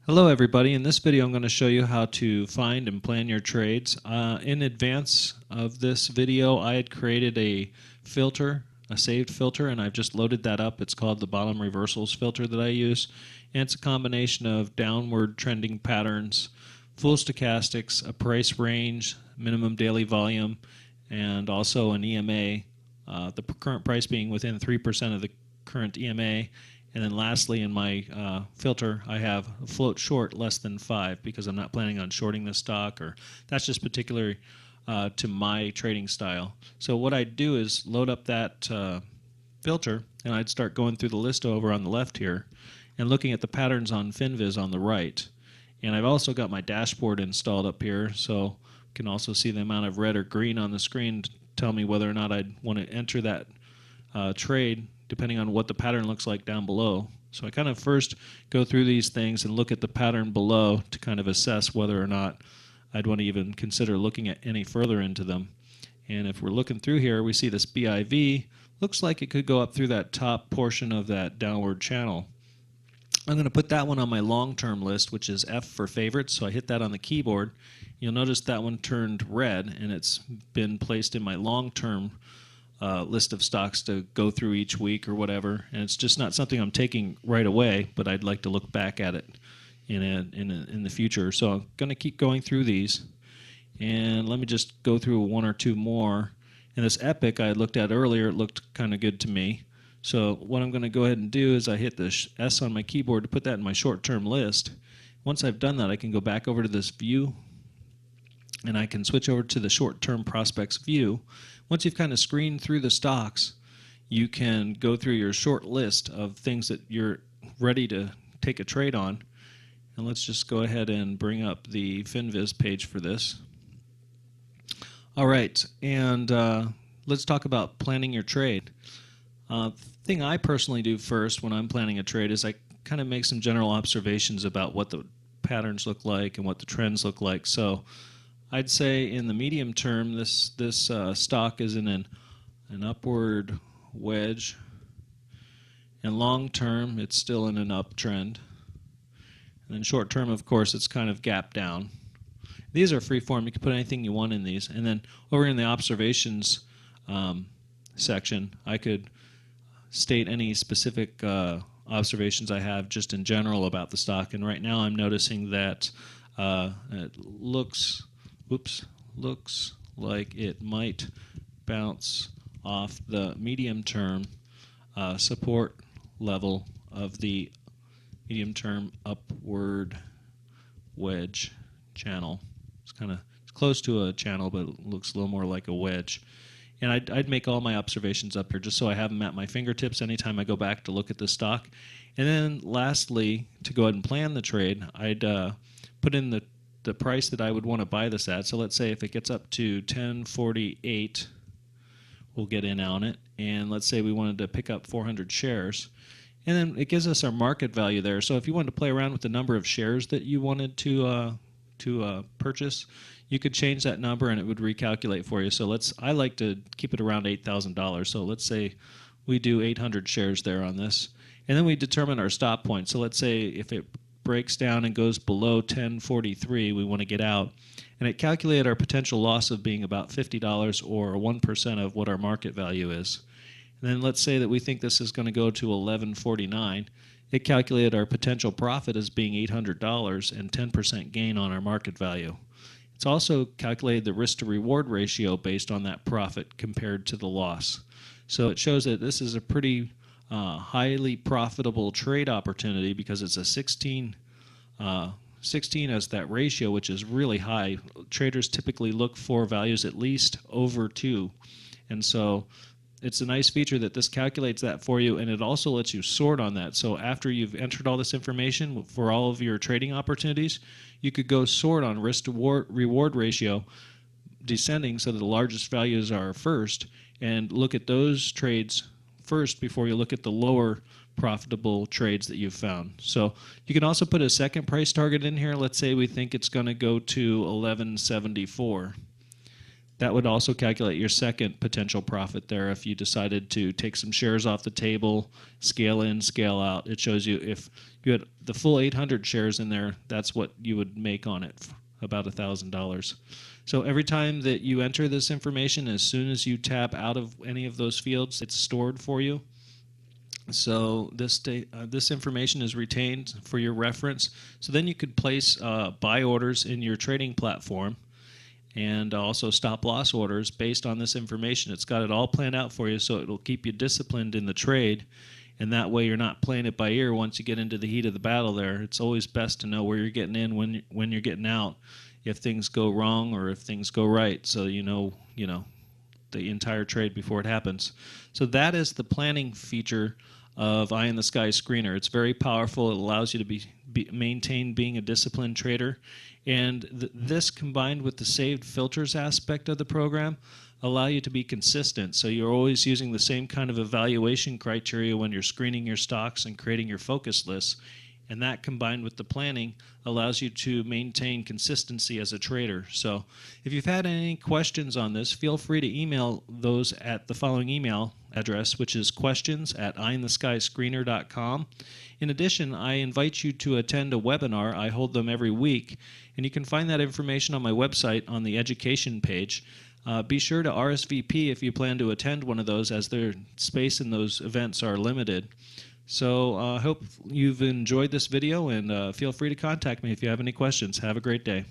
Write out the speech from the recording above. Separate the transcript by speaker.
Speaker 1: Hello everybody. In this video I'm going to show you how to find and plan your trades. In advance of this video I had created a filter, a saved filter, and I've just loaded that up. It's called the bottom reversals filter that I use, and it's a combination of downward trending patterns, full stochastics, a price range, minimum daily volume, and also an EMA, the current price being within 3% of the current EMA. And then lastly, in my filter, I have a float short less than 5 because I'm not planning on shorting this stock, or that's just particular to my trading style. So what I'd do is load up that filter, and I'd start going through the list over on the left here and looking at the patterns on FinViz on the right. And I've also got my dashboard installed up here, so you can also see the amount of red or green on the screen to tell me whether or not I'd want to enter that trade depending on what the pattern looks like down below. So I kind of first go through these things and look at the pattern below to kind of assess whether or not I'd want to even consider looking at any further into them. And if we're looking through here, we see this BIV. Looks like it could go up through that top portion of that downward channel. I'm going to put that one on my long-term list, which is F for favorites. So I hit that on the keyboard. You'll notice that one turned red, and it's been placed in my long-term list of stocks to go through each week or whatever, and it's just not something I'm taking right away, but I'd like to look back at it in the future. So I'm going to keep going through these, and let me just go through one or two more. And this Epic I looked at earlier, it looked kind of good to me. So what I'm going to go ahead and do is I hit the S on my keyboard to put that in my short-term list. Once I've done that, I can go back over to this view, and I can switch over to the short-term prospects view. Once you've kind of screened through the stocks, you can go through your short list of things that you're ready to take a trade on. And let's just go ahead and bring up the FinViz page for this. All right, and let's talk about planning your trade. Thing I personally do first when I'm planning a trade is I kind of make some general observations about what the patterns look like and what the trends look like. So I'd say in the medium term, this stock is in an upward wedge, and long term, it's still in an uptrend. And then short term, of course, it's kind of gap down. These are free form. You can put anything you want in these. And then over in the observations section, I could state any specific observations I have just in general about the stock. And right now, I'm noticing that it looks like it might bounce off the medium-term support level of the medium-term upward wedge channel. It's close to a channel, but it looks a little more like a wedge. And I'd make all my observations up here just so I have them at my fingertips anytime I go back to look at the stock. And then lastly, to go ahead and plan the trade, I'd put in the price that I would want to buy this at. So let's say if it gets up to 1048, we'll get in on it. And let's say we wanted to pick up 400 shares. And then it gives us our market value there. So if you wanted to play around with the number of shares that you wanted to purchase, you could change that number and it would recalculate for you. So I like to keep it around $8,000. So let's say we do 800 shares there on this. And then we determine our stop point. So let's say if it breaks down and goes below 1043, we want to get out. And it calculated our potential loss of being about $50 or 1% of what our market value is. And then let's say that we think this is going to go to 1149. It calculated our potential profit as being $800 and 10% gain on our market value. It's also calculated the risk to reward ratio based on that profit compared to the loss. So it shows that this is a pretty highly profitable trade opportunity because it's a 16 as that ratio, which is really high. Traders typically look for values at least over 2. And so it's a nice feature that this calculates that for you, and it also lets you sort on that. So after you've entered all this information for all of your trading opportunities, you could go sort on risk to reward ratio descending so that the largest values are first, and look at those trades first before you look at the lower profitable trades that you've found. So you can also put a second price target in here. Let's say we think it's going to go to 1174. That would also calculate your second potential profit there if you decided to take some shares off the table, scale in, scale out. It shows you if you had the full 800 shares in there, that's what you would make on it, about $1,000. So every time that you enter this information, as soon as you tap out of any of those fields, it's stored for you. So this information is retained for your reference. So then you could place buy orders in your trading platform and also stop loss orders based on this information. It's got it all planned out for you, so it'll keep you disciplined in the trade, and that way you're not playing it by ear once you get into the heat of the battle there. It's always best to know where you're getting in, when you're getting out, if things go wrong or if things go right, so you know the entire trade before it happens. So that is the planning feature of Eye in the Sky Screener. It's very powerful. It allows you to maintain being a disciplined trader. And this combined with the saved filters aspect of the program allow you to be consistent. So you're always using the same kind of evaluation criteria when you're screening your stocks and creating your focus lists. And that combined with the planning allows you to maintain consistency as a trader. So if you've had any questions on this, feel free to email those at the following email address, which is questions@eyeintheskyscreener.com. In addition, I invite you to attend a webinar. I hold them every week, and you can find that information on my website on the education page. Be sure to RSVP if you plan to attend one of those, as their space in those events are limited. So I hope you've enjoyed this video, and feel free to contact me if you have any questions. Have a great day.